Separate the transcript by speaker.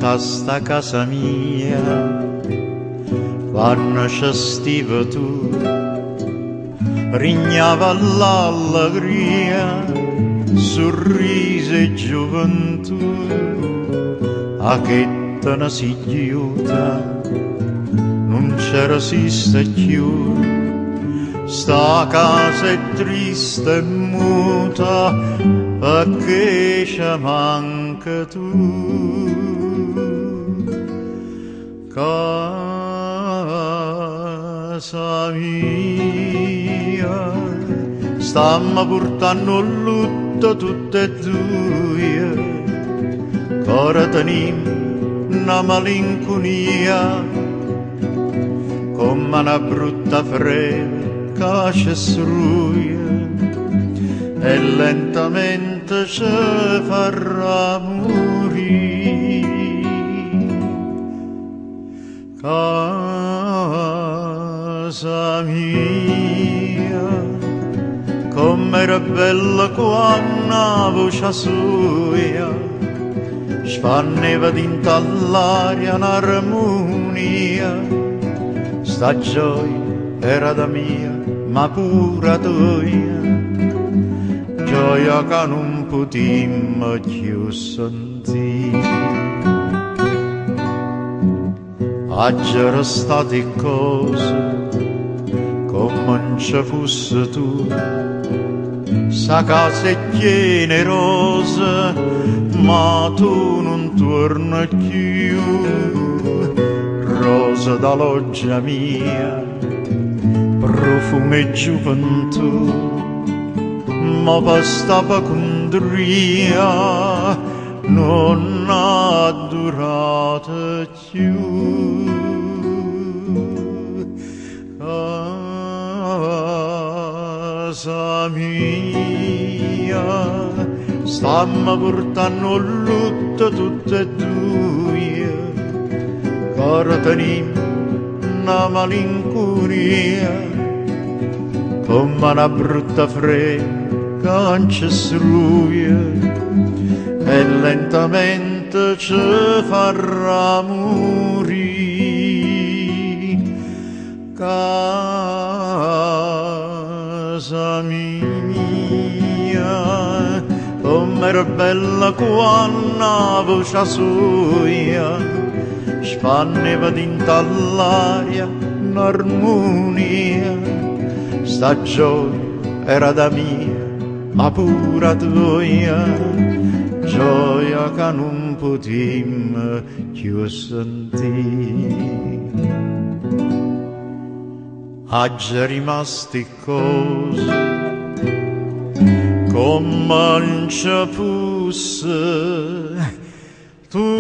Speaker 1: a sta casa mia, quando c'è stiva tu, rignava l'allegria, sorriso e gioventù, a che te ne si chiuda, non c'era si sta più, sta casa è triste e muta, perché ci manca tu. Casa mia, stamma portando lutto tutte e due, ora tenim una malinconia, come una brutta freve che ci sruia, e lentamente ci farà morire. Casa mia, com'era bella quando la voce sua spanneva dinto all'aria un'armonia. Sta gioia era da mia, ma pure tua, gioia che non potimmo più sentire. C'era state cose come non ci fosse tu, sa casa è generosa, ma tu non torni più. Rosa da loggia mia, profumo e gioventù, ma bastava condria, non ha durato più. Casa mia, stamma portando lutto tutte e due, ora tenim una malinconia, come una brutta frega che non ci sruia, e lentamente ci farà morire. Casa mia, com'era bella quando la voce sua spanneva dinto all'aria un'armonia. Sta gioia era da mia, ma pure tua, gioia che non potimmo più sentire. Già rimasti cose come non ci fosse tu.